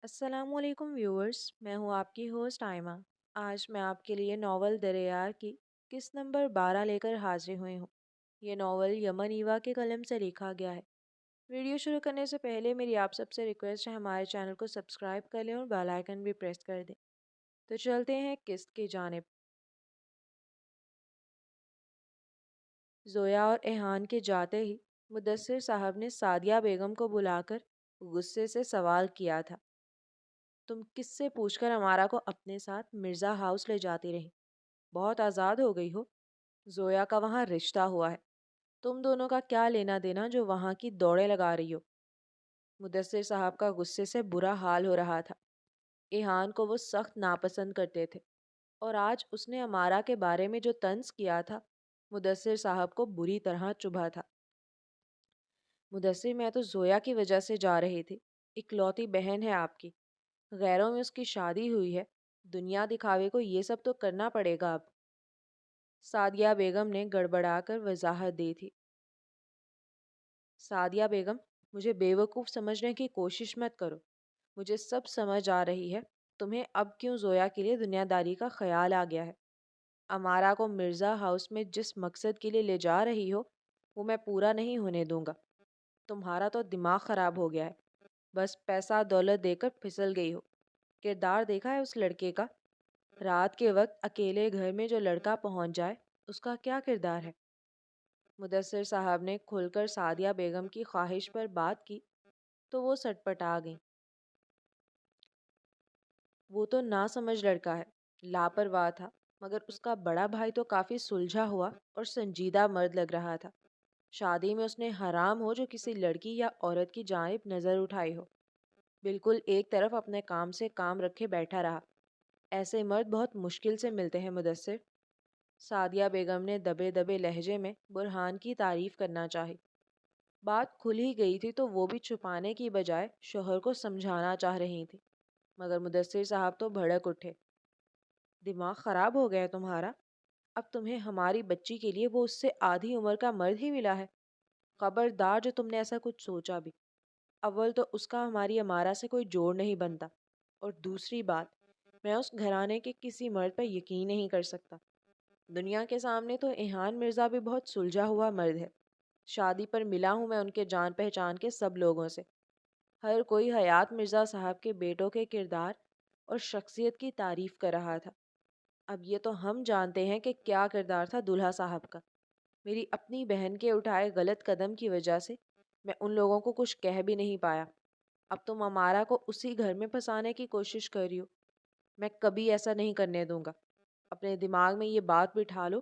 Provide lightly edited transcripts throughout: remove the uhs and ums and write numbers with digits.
السلام علیکم ویورز، میں ہوں آپ کی ہوسٹ آئمہ۔ آج میں آپ کے لیے ناول دریا کی قسط نمبر 12 لے کر حاضر ہوئی ہوں۔ یہ ناول یمن ایوا کے قلم سے لکھا گیا ہے۔ ویڈیو شروع کرنے سے پہلے میری آپ سب سے ریکویسٹ ہے ہمارے چینل کو سبسکرائب کر لیں اور بیل آئیکن بھی پریس کر دیں۔ تو چلتے ہیں قسط کی جانب۔ زویا اور ایحان کے جاتے ہی مدثر صاحب نے سعدیہ بیگم کو بلا کر غصے سے سوال کیا تھا، تم کس سے پوچھ کر ہمارا کو اپنے ساتھ مرزا ہاؤس لے جاتی رہی؟ بہت آزاد ہو گئی ہو؟ زویا کا وہاں رشتہ ہوا ہے، تم دونوں کا کیا لینا دینا جو وہاں کی دوڑیں لگا رہی ہو؟ مدثر صاحب کا غصے سے برا حال ہو رہا تھا۔ ایحان کو وہ سخت ناپسند کرتے تھے اور آج اس نے امارا کے بارے میں جو طنز کیا تھا مدثر صاحب کو بری طرح چبھا تھا۔ مدثر، میں تو زویا کی وجہ سے جا رہی تھی، اکلوتی بہن ہے آپ کی، غیروں میں اس کی شادی ہوئی ہے، دنیا دکھاوے کو یہ سب تو کرنا پڑے گا اب۔ سعدیہ بیگم نے گڑبڑا کر وضاحت دی تھی۔ سعدیہ بیگم، مجھے بیوقوف سمجھنے کی کوشش مت کرو، مجھے سب سمجھ آ رہی ہے۔ تمہیں اب کیوں زویا کے لیے دنیا داری کا خیال آ گیا ہے؟ امارا کو مرزا ہاؤس میں جس مقصد کے لیے لے جا رہی ہو وہ میں پورا نہیں ہونے دوں گا۔ تمہارا تو دماغ خراب ہو گیا ہے، بس پیسہ دولت دے کر پھسل گئی ہو۔ کردار دیکھا ہے اس لڑکے کا؟ رات کے وقت اکیلے گھر میں جو لڑکا پہنچ جائے اس کا کیا کردار ہے؟ مدثر صاحب نے کھل کر سعدیہ بیگم کی خواہش پر بات کی تو وہ سٹپٹا گئیں۔ وہ تو ناسمجھ لڑکا ہے، لاپرواہ تھا، مگر اس کا بڑا بھائی تو کافی سلجھا ہوا اور سنجیدہ مرد لگ رہا تھا۔ شادی میں اس نے حرام ہو جو کسی لڑکی یا عورت کی جانب نظر اٹھائی ہو، بالکل ایک طرف اپنے کام سے کام رکھے بیٹھا رہا۔ ایسے مرد بہت مشکل سے ملتے ہیں مدثر۔ سعدیہ بیگم نے دبے دبے لہجے میں برہان کی تعریف کرنا چاہی۔ بات کھل ہی گئی تھی تو وہ بھی چھپانے کی بجائے شوہر کو سمجھانا چاہ رہی تھی، مگر مدثر صاحب تو بھڑک اٹھے۔ دماغ خراب ہو گیا تمہارا؟ اب تمہیں ہماری بچی کے لیے وہ اس سے آدھی عمر کا مرد ہی ملا ہے؟ خبردار جو تم نے ایسا کچھ سوچا بھی۔ اول تو اس کا ہماری امارا سے کوئی جوڑ نہیں بنتا، اور دوسری بات، میں اس گھرانے کے کسی مرد پر یقین نہیں کر سکتا۔ دنیا کے سامنے تو ایحان مرزا بھی بہت سلجھا ہوا مرد ہے۔ شادی پر ملا ہوں میں ان کے جان پہچان کے سب لوگوں سے، ہر کوئی حیات مرزا صاحب کے بیٹوں کے کردار اور شخصیت کی تعریف کر رہا تھا۔ اب یہ تو ہم جانتے ہیں کہ کیا کردار تھا دولہا صاحب کا۔ میری اپنی بہن کے اٹھائے غلط قدم کی وجہ سے میں ان لوگوں کو کچھ کہہ بھی نہیں پایا۔ اب تم امارا کو اسی گھر میں پھنسانے کی کوشش کر رہی ہو، میں کبھی ایسا نہیں کرنے دوں گا۔ اپنے دماغ میں یہ بات بٹھا لو،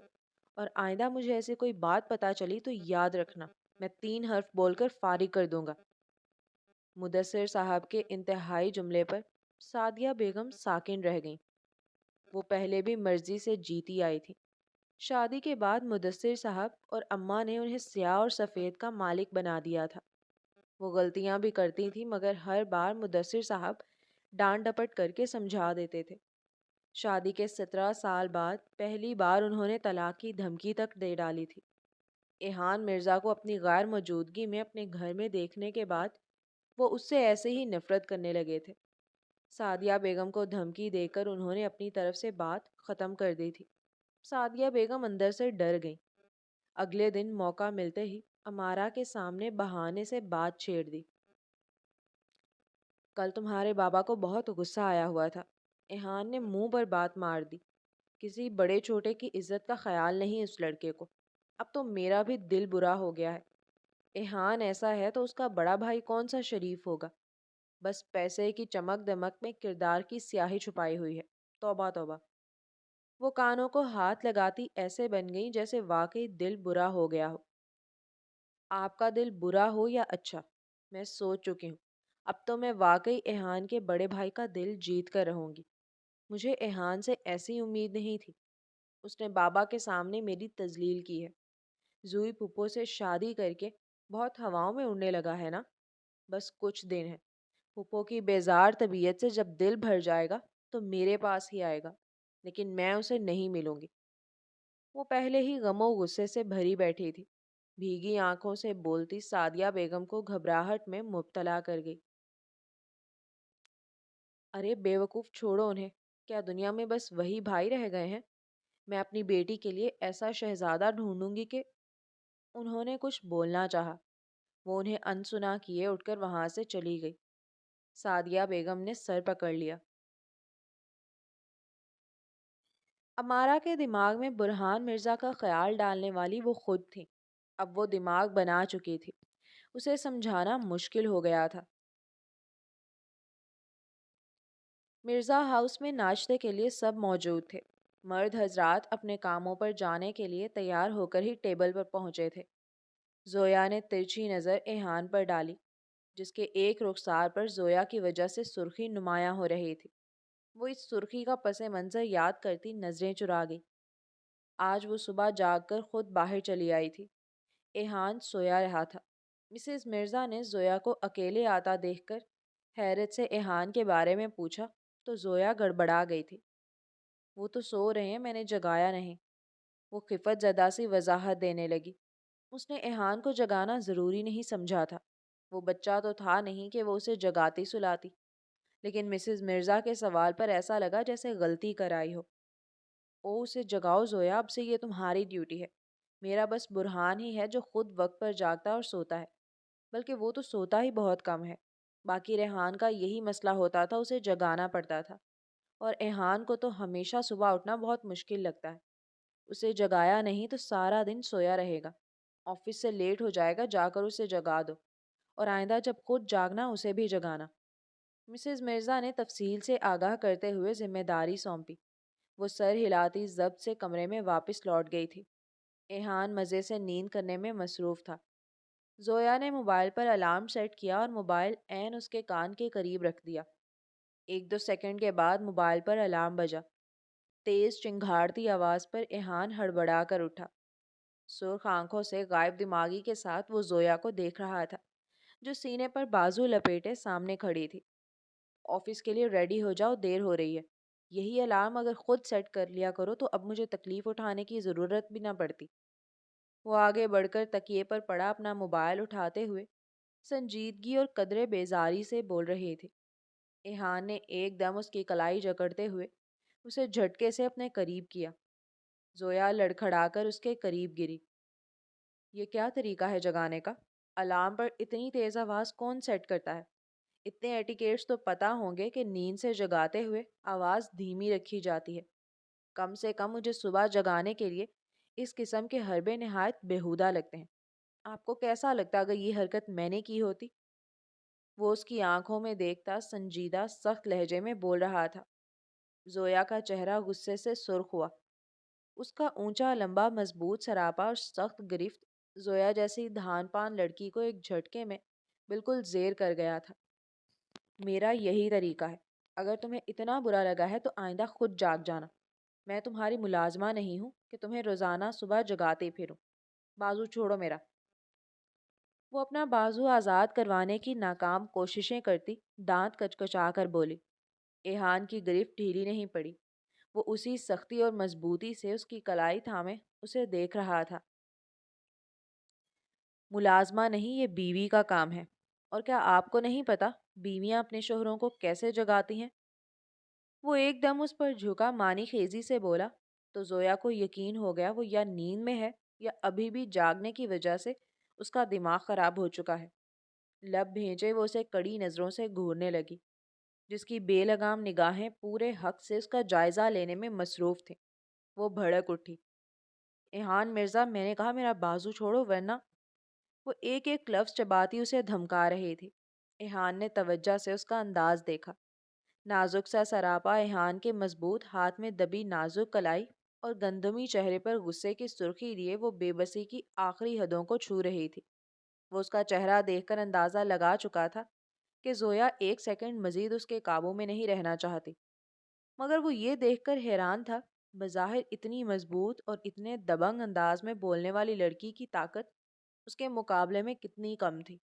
اور آئندہ مجھے ایسے کوئی بات پتہ چلی تو یاد رکھنا، میں 3 حرف بول کر فارغ کر دوں گا۔ مدثر صاحب کے انتہائی جملے پر سعدیہ بیگم ساکن رہ گئیں۔ وہ پہلے بھی مرضی سے جیتی آئی تھی۔ شادی کے بعد مدثر صاحب اور اماں نے انہیں سیاہ اور سفید کا مالک بنا دیا تھا۔ وہ غلطیاں بھی کرتی تھیں مگر ہر بار مدثر صاحب ڈانٹ ڈپٹ کر کے سمجھا دیتے تھے۔ شادی کے 17 سال بعد پہلی بار انہوں نے طلاق کی دھمکی تک دے ڈالی تھی۔ ایحان مرزا کو اپنی غیر موجودگی میں اپنے گھر میں دیکھنے کے بعد وہ اس سے ایسے ہی نفرت کرنے لگے تھے۔ سعدیہ بیگم کو دھمکی دے کر انہوں نے اپنی طرف سے بات ختم کر دی تھی۔ سعدیہ بیگم اندر سے ڈر گئیں۔ اگلے دن موقع ملتے ہی امارا کے سامنے بہانے سے بات چھیڑ دی۔ کل تمہارے بابا کو بہت غصہ آیا ہوا تھا۔ ایحان نے منہ پر بات مار دی۔ کسی بڑے چھوٹے کی عزت کا خیال نہیں اس لڑکے کو۔ اب تو میرا بھی دل برا ہو گیا ہے۔ ایحان ایسا ہے تو اس کا بڑا بھائی کون سا شریف ہوگا؟ بس پیسے کی چمک دمک میں کردار کی سیاہی چھپائی ہوئی ہے۔ توبہ توبہ۔ وہ کانوں کو ہاتھ لگاتی ایسے بن گئی جیسے واقعی دل برا ہو گیا ہو۔ آپ کا دل برا ہو یا اچھا، میں سوچ چکی ہوں۔ اب تو میں واقعی ایحان کے بڑے بھائی کا دل جیت کر رہوں گی۔ مجھے ایحان سے ایسی امید نہیں تھی۔ اس نے بابا کے سامنے میری تذلیل کی ہے۔ زوئی پھپھو سے شادی کر کے بہت ہواؤں میں اڑنے لگا ہے نا؟ بس کچھ دن ہے۔ پھپھو کی بیزار طبیعت سے جب دل بھر جائے گا تو میرے پاس ہی آئے گا، لیکن میں اسے نہیں ملوں گی۔ وہ پہلے ہی غم و غصے سے بھری بیٹھی تھی، بھیگی آنکھوں سے بولتی سعدیہ بیگم کو گھبراہٹ میں مبتلا کر گئی۔ ارے بیوقوف چھوڑو انہیں، کیا دنیا میں بس وہی بھائی رہ گئے ہیں؟ میں اپنی بیٹی کے لیے ایسا شہزادہ ڈھونڈوں گی کہ… انہوں نے کچھ بولنا چاہا، وہ انہیں انسنا کیے اٹھ کر وہاں سے چلی گئی۔ سعدیہ بیگم نے سر پکڑ لیا۔ امارا کے دماغ میں برہان مرزا کا خیال ڈالنے والی وہ خود تھی۔ اب وہ دماغ بنا چکی تھی، اسے سمجھانا مشکل ہو گیا تھا۔ مرزا ہاؤس میں ناشتے کے لیے سب موجود تھے۔ مرد حضرات اپنے کاموں پر جانے کے لیے تیار ہو کر ہی ٹیبل پر پہنچے تھے۔ زویا نے ترچھی نظر ایہان پر ڈالی، جس کے ایک رخسار پر زویا کی وجہ سے سرخی نمایاں ہو رہی تھی۔ وہ اس سرخی کا پس منظر یاد کرتی نظریں چرا گئی۔ آج وہ صبح جاگ کر خود باہر چلی آئی تھی۔ ایہان سویا رہا تھا۔ مسز مرزا نے زویا کو اکیلے آتا دیکھ کر حیرت سے ایہان کے بارے میں پوچھا تو زویا گڑبڑا گئی تھی۔ وہ تو سو رہے ہیں، میں نے جگایا نہیں، وہ خفت زدہ سی وضاحت دینے لگی۔ اس نے ایہان کو جگانا ضروری نہیں سمجھا تھا، وہ بچہ تو تھا نہیں کہ وہ اسے جگاتی سلاتی، لیکن مسز مرزا کے سوال پر ایسا لگا جیسے غلطی کر آئی ہو۔ او اسے جگاؤ زویا، اب سے یہ تمہاری ڈیوٹی ہے۔ میرا بس برہان ہی ہے جو خود وقت پر جاگتا اور سوتا ہے، بلکہ وہ تو سوتا ہی بہت کم ہے۔ باقی ریحان کا یہی مسئلہ ہوتا تھا، اسے جگانا پڑتا تھا، اور ایہان کو تو ہمیشہ صبح اٹھنا بہت مشکل لگتا ہے۔ اسے جگایا نہیں تو سارا دن سویا رہے گا، آفس سے لیٹ ہو جائے گا، جا کر اسے جگا دو، اور آئندہ جب خود جاگنا اسے بھی جگانا۔ مسز مرزا نے تفصیل سے آگاہ کرتے ہوئے ذمہ داری سونپی۔ وہ سر ہلاتی ضبط سے کمرے میں واپس لوٹ گئی تھی۔ ایہان مزے سے نیند کرنے میں مصروف تھا۔ زویا نے موبائل پر الارم سیٹ کیا اور موبائل عین اس کے کان کے قریب رکھ دیا۔ 1-2 سیکنڈ کے بعد موبائل پر الارم بجا۔ تیز چنگھاڑتی آواز پر ایہان ہڑبڑا کر اٹھا۔ سرخ آنکھوں سے غائب دماغی کے ساتھ وہ زویا کو دیکھ رہا تھا، جو سینے پر بازو لپیٹے سامنے کھڑی تھی۔ آفس کے لیے ریڈی ہو جاؤ، دیر ہو رہی ہے۔ یہی الارم اگر خود سیٹ کر لیا کرو تو اب مجھے تکلیف اٹھانے کی ضرورت بھی نہ پڑتی۔ وہ آگے بڑھ کر تکیے پر پڑا اپنا موبائل اٹھاتے ہوئے سنجیدگی اور قدرے بیزاری سے بول رہی تھی۔ ایہان نے ایک دم اس کی کلائی جکڑتے ہوئے اسے جھٹکے سے اپنے قریب کیا۔ زویا لڑکھڑا کر اس کے قریب گری۔ یہ کیا طریقہ ہے جگانے کا؟ الارم پر اتنی تیز آواز کون سیٹ کرتا ہے؟ اتنے ایٹیکیٹس تو پتہ ہوں گے کہ نیند سے جگاتے ہوئے آواز دھیمی رکھی جاتی ہے۔ کم سے کم مجھے صبح جگانے کے لیے اس قسم کے حربے نہایت بیہودہ لگتے ہیں۔ آپ کو کیسا لگتا اگر یہ حرکت میں نے کی ہوتی؟ وہ اس کی آنکھوں میں دیکھتا سنجیدہ سخت لہجے میں بول رہا تھا۔ زویا کا چہرہ غصے سے سرخ ہوا۔ اس کا اونچا لمبا مضبوط سراپا اور سخت گرفت زویا جیسی دھان پان لڑکی کو ایک جھٹکے میں بالکل زیر کر گیا تھا۔ میرا یہی طریقہ ہے، اگر تمہیں اتنا برا لگا ہے تو آئندہ خود جاگ جانا۔ میں تمہاری ملازمہ نہیں ہوں کہ تمہیں روزانہ صبح جگاتے پھروں۔ بازو چھوڑو میرا۔ وہ اپنا بازو آزاد کروانے کی ناکام کوششیں کرتی دانت کچکچا کر بولی۔ ایہان کی گرفت ڈھیلی نہیں پڑی۔ وہ اسی سختی اور مضبوطی سے اس کی کلائی تھامے اسے دیکھ رہا تھا۔ ملازمہ نہیں، یہ بیوی کا کام ہے، اور کیا آپ کو نہیں پتا بیویاں اپنے شوہروں کو کیسے جگاتی ہیں؟ وہ ایک دم اس پر جھکا معنی خیزی سے بولا تو زویا کو یقین ہو گیا وہ یا نیند میں ہے یا ابھی بھی جاگنے کی وجہ سے اس کا دماغ خراب ہو چکا ہے۔ لب بھیجے وہ اسے کڑی نظروں سے گھورنے لگی، جس کی بے لگام نگاہیں پورے حق سے اس کا جائزہ لینے میں مصروف تھیں۔ وہ بھڑک اٹھی۔ ایہان مرزا، میں نے کہا میرا بازو چھوڑو ورنہ… وہ ایک ایک لفظ چباتی اسے دھمکا رہی تھی۔ ایہان نے توجہ سے اس کا انداز دیکھا۔ نازک سا سراپا ایہان کے مضبوط ہاتھ میں دبی نازک کلائی اور گندمی چہرے پر غصے کی سرخی لیے وہ بے بسی کی آخری حدوں کو چھو رہی تھی۔ وہ اس کا چہرہ دیکھ کر اندازہ لگا چکا تھا کہ زویا 1 سیکنڈ مزید اس کے قابو میں نہیں رہنا چاہتی، مگر وہ یہ دیکھ کر حیران تھا بظاہر اتنی مضبوط اور اتنے دبنگ انداز میں بولنے والی لڑکی کی طاقت اس کے مقابلے میں کتنی کم تھی۔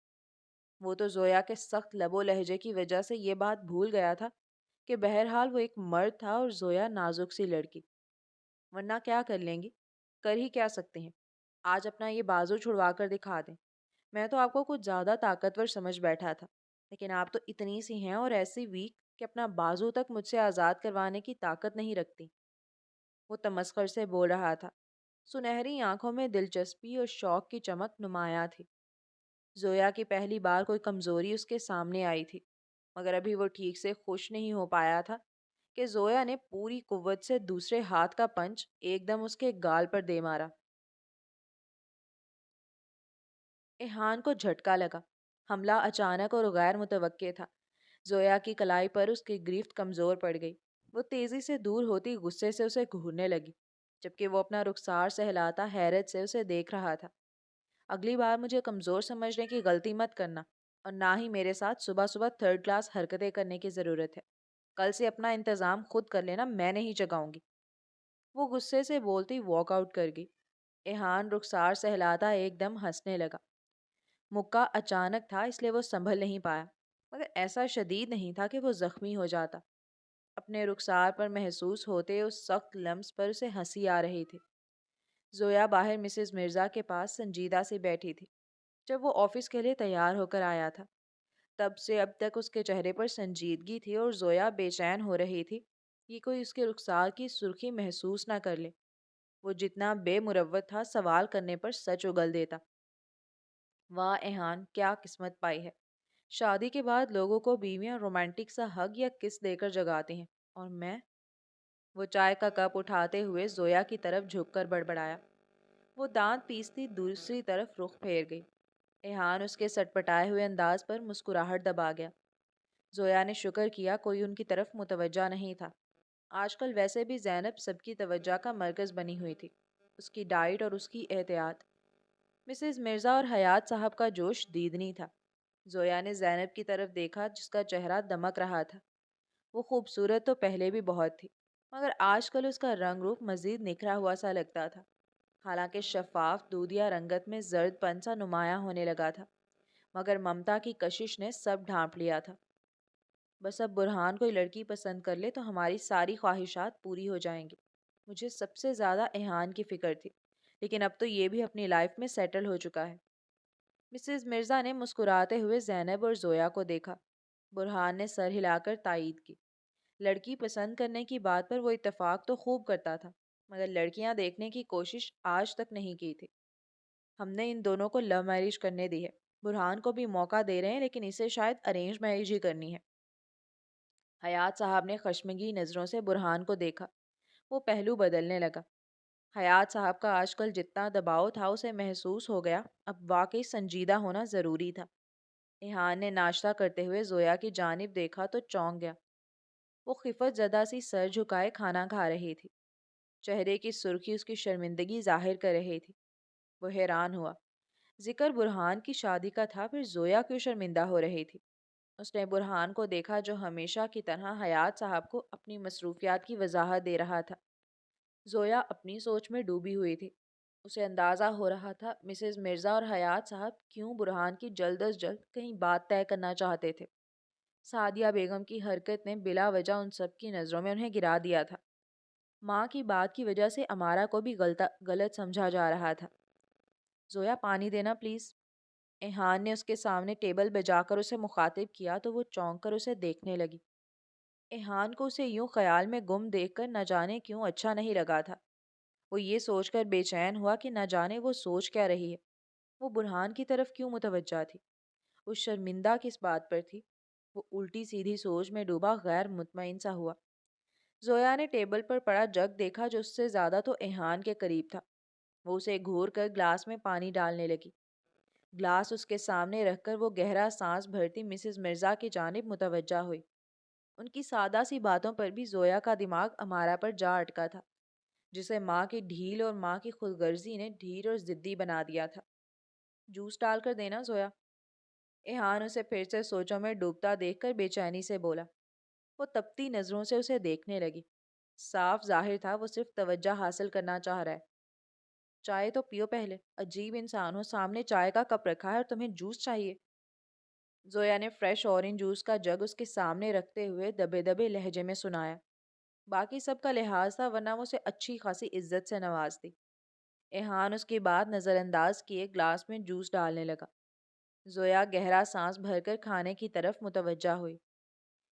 وہ تو زویا کے سخت لب و لہجے کی وجہ سے یہ بات بھول گیا تھا کہ بہرحال وہ ایک مرد تھا اور زویا نازک سی لڑکی۔ ورنہ کیا کر لیں گی؟ کر ہی کیا سکتے ہیں؟ آج اپنا یہ بازو چھڑوا کر دکھا دیں۔ میں تو آپ کو کچھ زیادہ طاقتور سمجھ بیٹھا تھا، لیکن آپ تو اتنی سی ہیں اور ایسی ویک۔ کہ اپنا بازو تک مجھ سے آزاد کروانے کی طاقت نہیں رکھتی۔ وہ تمسخر سے بول رہا تھا، سنہری آنکھوں میں دلچسپی اور شوق کی چمک نمایاں تھی۔ زویا کی پہلی بار کوئی کمزوری اس کے سامنے آئی تھی، مگر ابھی وہ ٹھیک سے خوش نہیں ہو پایا تھا کہ زویا نے پوری قوت سے دوسرے ہاتھ کا پنچ ایک دم اس کے گال پر دے مارا۔ ایہان کو جھٹکا لگا۔ حملہ اچانک اور غیر متوقع تھا۔ زویا کی کلائی پر اس کی گرفت کمزور پڑ گئی۔ وہ تیزی سے دور ہوتی غصے سے اسے گھورنے لگی، جبکہ وہ اپنا رخسار سہلاتا حیرت سے اسے دیکھ رہا تھا۔ اگلی بار مجھے کمزور سمجھنے کی غلطی مت کرنا، اور نہ ہی میرے ساتھ صبح صبح تھرڈ کلاس حرکتیں کرنے کی ضرورت ہے۔ کل سے اپنا انتظام خود کر لینا، میں نہیں جگاؤں گی۔ وہ غصے سے بولتی واک آؤٹ کر گئی۔ ایہان رخسار سہلاتا ایک دم ہنسنے لگا۔ مکہ اچانک تھا، اس لیے وہ سنبھل نہیں پایا، مگر ایسا شدید نہیں تھا کہ وہ زخمی ہو جاتا۔ اپنے رخسار پر محسوس ہوتے اس سخت لمس پر اسے ہنسی آ رہی تھی۔ زویا باہر مسز مرزا کے پاس سنجیدہ سی بیٹھی تھی۔ جب وہ آفس کے لیے تیار ہو کر آیا تھا، تب سے اب تک اس کے چہرے پر سنجیدگی تھی، اور زویا بے چین ہو رہی تھی کہ کوئی اس کے رخسار کی سرخی محسوس نہ کر لے۔ وہ جتنا بے مروت تھا، سوال کرنے پر سچ اگل دیتا۔ واہ ایہان، کیا قسمت پائی ہے! شادی کے بعد لوگوں کو بیویاں رومانٹک سا حگ یا کس دے کر جگاتی ہیں، اور میں… وہ چائے کا کپ اٹھاتے ہوئے زویا کی طرف جھک کر بڑبڑایا۔ وہ دانت پیستی دوسری طرف رخ پھیر گئی۔ ایہان اس کے سٹپٹائے ہوئے انداز پر مسکراہٹ دبا گیا۔ زویا نے شکر کیا کوئی ان کی طرف متوجہ نہیں تھا۔ آج کل ویسے بھی زینب سب کی توجہ کا مرکز بنی ہوئی تھی۔ اس کی ڈائٹ اور اس کی احتیاط۔ مسز مرزا اور حیات صاحب کا جوش دیدنی تھا۔ زویا نے زینب کی طرف دیکھا، جس کا چہرہ دمک رہا تھا۔ وہ خوبصورت تو پہلے بھی بہت تھی، مگر آج کل اس کا رنگ روپ مزید نکھرا ہوا سا لگتا تھا۔ حالانکہ شفاف دودھیا رنگت میں زرد پن سا نمایاں ہونے لگا تھا، مگر ممتا کی کشش نے سب ڈھانپ لیا تھا۔ بس اب برہان کوئی لڑکی پسند کر لے تو ہماری ساری خواہشات پوری ہو جائیں گی۔ مجھے سب سے زیادہ ایہان کی فکر تھی، لیکن اب تو یہ بھی اپنی لائف میں سیٹل ہو چکا ہے۔ مسز مرزا نے مسکراتے ہوئے زینب اور زویا کو دیکھا۔ برہان نے سر ہلا کر تائید کی۔ لڑکی پسند کرنے کی بات پر وہ اتفاق تو خوب کرتا تھا، مگر لڑکیاں دیکھنے کی کوشش آج تک نہیں کی تھی۔ ہم نے ان دونوں کو لو میرج کرنے دی ہے۔ برہان کو بھی موقع دے رہے ہیں، لیکن اسے شاید ارینج میرج ہی کرنی ہے۔ حیات صاحب نے خشمگی نظروں سے برہان کو دیکھا۔ وہ پہلو بدلنے لگا۔ حیات صاحب کا آج کل جتنا دباؤ تھا، اسے محسوس ہو گیا اب واقعی سنجیدہ ہونا ضروری تھا۔ ایہان نے ناشتہ کرتے ہوئے زویا کی جانب دیکھا تو چونک گیا۔ وہ خفت زدہ سی سر جھکائے کھانا کھا رہی تھی۔ چہرے کی سرخی اس کی شرمندگی ظاہر کر رہی تھی۔ وہ حیران ہوا۔ ذکر برہان کی شادی کا تھا، پھر زویا کیوں شرمندہ ہو رہی تھی؟ اس نے برہان کو دیکھا، جو ہمیشہ کی طرح حیات صاحب کو اپنی مصروفیات کی وضاحت دے رہا تھا۔ زویا اپنی سوچ میں ڈوبی ہوئی تھی۔ اسے اندازہ ہو رہا تھا مسز مرزا اور حیات صاحب کیوں برہان کی جلد از جلد کہیں بات طے کرنا چاہتے تھے۔ سعدیہ بیگم کی حرکت نے بلا وجہ ان سب کی نظروں میں انہیں گرا دیا تھا۔ ماں کی بات کی وجہ سے امارا کو بھی غلط سمجھا جا رہا تھا۔ زویا، پانی دینا پلیز۔ ایہان نے اس کے سامنے ٹیبل بجا کر اسے مخاطب کیا تو وہ چونک کر اسے دیکھنے لگی۔ ایہان کو اسے یوں خیال میں گم دیکھ کر نہ جانے کیوں اچھا نہیں لگا تھا۔ وہ یہ سوچ کر بے چین ہوا کہ نہ جانے وہ سوچ کیا رہی ہے۔ وہ برہان کی طرف کیوں متوجہ تھی؟ وہ شرمندہ کس بات پر تھی؟ وہ الٹی سیدھی سوچ میں ڈوبا غیر مطمئن سا ہوا۔ زویا نے ٹیبل پر پڑا جگ دیکھا، جو اس سے زیادہ تو ایہان کے قریب تھا۔ وہ اسے گھور کر گلاس میں پانی ڈالنے لگی۔ گلاس اس کے سامنے رکھ کر وہ گہرا سانس بھرتی مسز مرزا کی جانب متوجہ ہوئی۔ ان کی سادہ سی باتوں پر بھی زویا کا دماغ امارا پر جا اٹکا تھا، جسے ماں کی ڈھیل اور ماں کی خود غرضی نے ڈھیر اور ضدی بنا دیا تھا۔ جوس ڈال کر دینا زویا۔ ایہان اسے پھر سے سوچوں میں ڈوبتا دیکھ کر بے چینی سے بولا۔ وہ تپتی نظروں سے اسے دیکھنے لگی۔ صاف ظاہر تھا وہ صرف توجہ حاصل کرنا چاہ رہا ہے۔ چائے تو پیو پہلے، عجیب انسان ہو، سامنے چائے کا کپ رکھا ہے اور تمہیں جوس چاہیے۔ زویا نے فریش اورنج جوس کا جگ اس کے سامنے رکھتے ہوئے دبے دبے لہجے میں سنایا۔ باقی سب کا لحاظ تھا، ورنہ وہ اسے اچھی خاصی عزت سے نوازتی۔ ایہان اس کی بات نظر انداز کیے گلاس میں جوس ڈالنے لگا۔ زویا گہرا سانس بھر کر کھانے کی طرف متوجہ ہوئی۔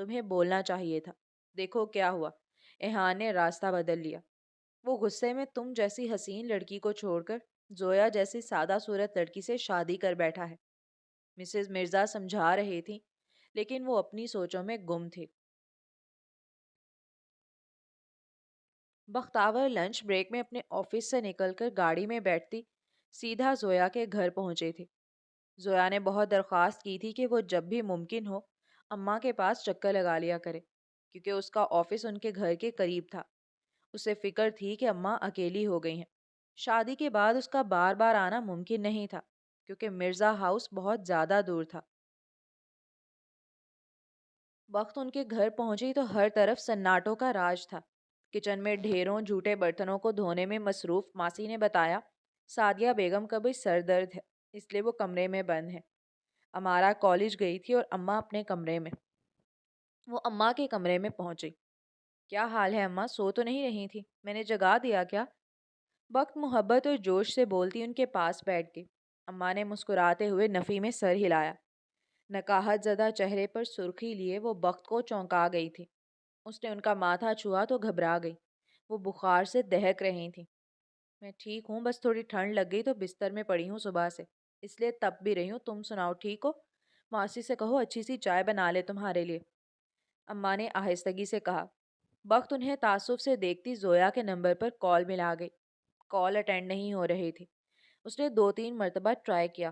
تمہیں بولنا چاہیے تھا۔ دیکھو کیا ہوا، ایہان نے راستہ بدل لیا۔ وہ غصے میں تم جیسی حسین لڑکی کو چھوڑ کر زویا جیسی سادہ صورت لڑکی سے شادی کر بیٹھا ہے۔ مسز مرزا سمجھا رہی تھی، لیکن وہ اپنی سوچوں میں گم تھی۔ بختاور لنچ بریک میں اپنے آفس سے نکل کر گاڑی میں بیٹھتی سیدھا زویا کے گھر پہنچے تھے۔ زویا نے بہت درخواست کی تھی کہ وہ جب بھی ممکن ہو اماں کے پاس چکر لگا لیا کرے، کیونکہ اس کا آفس ان کے گھر کے قریب تھا۔ اسے فکر تھی کہ اماں اکیلی ہو گئی ہیں۔ شادی کے بعد اس کا بار بار آنا ممکن نہیں تھا، کیونکہ مرزا ہاؤس بہت زیادہ دور تھا۔ وقت ان کے گھر پہنچی تو ہر طرف سناٹوں کا راج تھا۔ کچن میں ڈھیروں جھوٹے برتنوں کو دھونے میں مصروف ماسی نے بتایا سعدیہ بیگم کا بھی سر درد ہے، اس لیے وہ کمرے میں بند ہے۔ امارا کالج گئی تھی اور اماں اپنے کمرے میں۔ وہ اماں کے کمرے میں پہنچی۔ کیا حال ہے اماں، سو تو نہیں رہی تھی؟ میں نے جگا دیا کیا؟ وقت محبت اور جوش سے بولتی ان کے پاس بیٹھ گئی۔ اماں نے مسکراتے ہوئے نفی میں سر ہلایا۔ نکاہت زدہ چہرے پر سرخی لیے وہ وقت کو چونکا گئی تھی۔ اس نے ان کا ماتھا چھوا تو گھبرا گئی۔ وہ بخار سے دہک رہی تھی۔ میں ٹھیک ہوں، بس تھوڑی ٹھنڈ لگ گئی تو بستر میں پڑی ہوں صبح سے، اس لیے تب بھی رہی ہوں۔ تم سناؤ، ٹھیک ہو؟ ماسی سے کہو اچھی سی چائے بنا لے تمہارے لیے، اماں نے آہستگی سے کہا۔ وقت انہیں تعصب سے دیکھتی زویا کے نمبر پر کال ملا گئی۔ کال اٹینڈ نہیں ہو رہی تھی۔ اس نے 2-3 مرتبہ ٹرائی کیا۔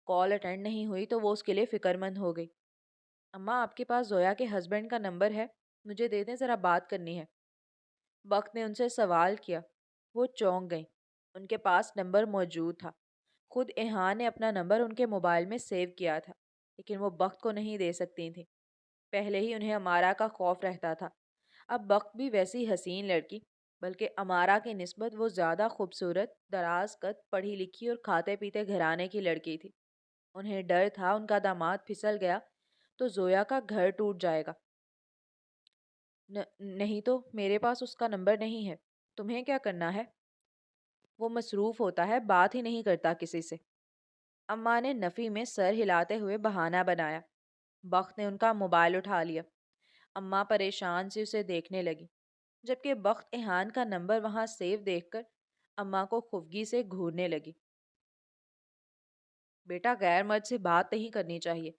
کال اٹینڈ نہیں ہوئی تو وہ اس کے لیے فکر مند ہو گئی۔ اماں، آپ کے پاس زویا کے ہسبینڈ کا نمبر ہے؟ مجھے دے دیں، ذرا بات کرنی ہے۔ وقت نے ان سے سوال کیا۔ وہ چونک گئیں۔ ان کے پاس نمبر موجود تھا۔ خود ایہان نے اپنا نمبر ان کے موبائل میں سیو کیا تھا، لیکن وہ وقت کو نہیں دے سکتی تھیں۔ پہلے ہی انہیں امارا کا خوف رہتا تھا۔ اب وقت بھی ویسی حسین لڑکی، بلکہ امارا کی نسبت وہ زیادہ خوبصورت، دراز قد، پڑھی لکھی اور کھاتے پیتے گھرانے کی لڑکی تھی۔ انہیں ڈر تھا ان کا داماد پھسل گیا تو زویا کا گھر ٹوٹ جائے گا۔ نہیں تو میرے پاس اس کا نمبر نہیں ہے۔ تمہیں کیا کرنا ہے؟ وہ مصروف ہوتا ہے، بات ہی نہیں کرتا کسی سے۔ اماں نے نفی میں سر ہلاتے ہوئے بہانہ بنایا۔ وقت نے ان کا موبائل اٹھا لیا۔ اماں پریشان سے اسے دیکھنے لگی، جبکہ وقت ایہان کا نمبر وہاں سیو دیکھ کر اماں کو خفگی سے گھورنے لگی۔ بیٹا، غیر مرد سے بات نہیں کرنی چاہیے۔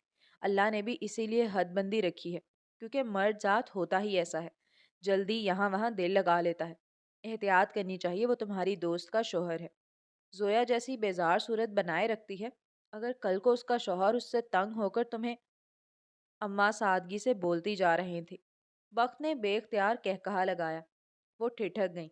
اللہ نے بھی اسی لیے حد بندی رکھی ہے، کیونکہ مرد ذات ہوتا ہی ایسا ہے، جلدی یہاں وہاں دل لگا لیتا ہے۔ احتیاط کرنی چاہیے، وہ تمہاری دوست کا شوہر ہے۔ زویا جیسی بیزار صورت بنائے رکھتی ہے، اگر کل کو اس کا شوہر اس سے تنگ ہو کر تمہیں… اماں سادگی سے بولتی جا رہی تھی۔ وقت نے بے اختیار کہا لگایا۔ وہ ٹھٹک گئیں۔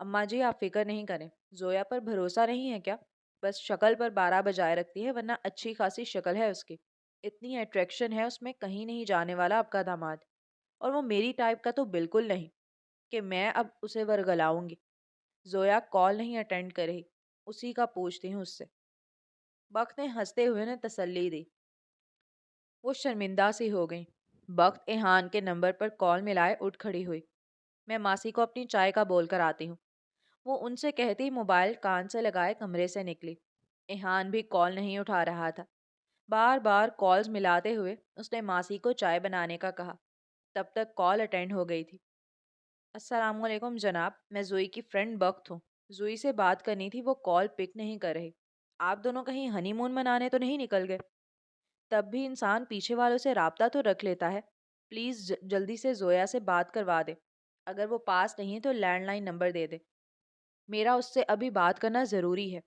اماں جی، آپ فکر نہیں کریں۔ زویا پر بھروسہ نہیں ہے کیا؟ بس شکل پر 12 بجائے رکھتی ہے، ورنہ اچھی خاصی شکل ہے اس کی۔ اتنی اٹریکشن ہے اس میں، کہیں نہیں جانے والا آپ کا داماد۔ اور وہ میری ٹائپ کا تو بالکل نہیں کہ میں اب اسے ورگلاؤں گی۔ زویا کال نہیں اٹینڈ کر رہی، اسی کا پوچھتی ہوں اس سے۔ وقت نے ہنستے ہوئے نے تسلی دی۔ وہ شرمندہ سی ہو گئیں۔ وقت ایہان کے نمبر پر کال ملائے اٹھ کھڑی ہوئی۔ میں ماسی کو اپنی چائے کا بول کر آتی ہوں، وہ ان سے کہتی موبائل کان سے لگائے کمرے سے نکلی۔ ایہان بھی کال نہیں اٹھا رہا تھا۔ بار بار کالز ملاتے ہوئے اس نے ماسی کو چائے بنانے کا کہا۔ تب تک کال اٹینڈ ہو گئی تھی۔ السلام علیکم جناب، میں زوئی کی فرینڈ وقت ہوں۔ زوئی سے بات کرنی تھی، وہ کال پک نہیں کر رہی۔ آپ دونوں کہیں ہنی مون منانے تو نہیں نکل گئے؟ تب بھی انسان پیچھے والوں سے رابطہ تو رکھ لیتا ہے۔ پلیز جلدی سے زویا سے بات کروا دے۔ اگر وہ پاس نہیں تو لینڈ لائن نمبر دے دے، میرا اس سے ابھی بات کرنا ضروری ہے۔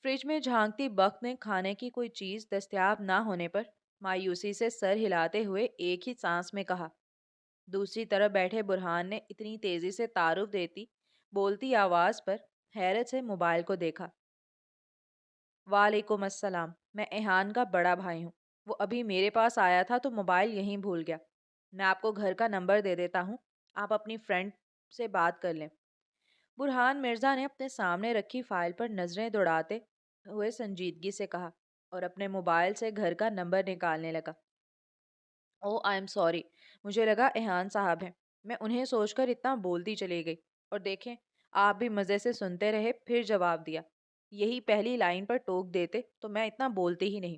فریج میں جھانکتی وقت نے کھانے کی کوئی چیز دستیاب نہ ہونے پر مایوسی سے سر ہلاتے ہوئے ایک ہی سانس میں کہا۔ دوسری طرف بیٹھے برہان نے اتنی تیزی سے تعارف دیتی بولتی آواز پر حیرت سے موبائل کو دیکھا۔ وعلیکم السلام، میں ایہان کا بڑا بھائی ہوں۔ وہ ابھی میرے پاس آیا تھا تو موبائل یہیں بھول گیا۔ میں آپ کو گھر کا نمبر دے دیتا ہوں، آپ اپنی فرینڈ سے بات کر لیں۔ برہان مرزا نے اپنے سامنے رکھی فائل پر نظریں دوڑاتے ہوئے سنجیدگی سے کہا اور اپنے موبائل سے گھر کا نمبر نکالنے لگا۔ او آئی ایم سوری، مجھے لگا ایہان صاحب ہیں۔ میں انہیں سوچ کر اتنا بولتی چلی گئی، اور دیکھیں آپ بھی مزے سے سنتے رہے، پھر جواب دیا۔ یہی پہلی لائن پر ٹوک دیتے تو میں اتنا بولتی ہی نہیں۔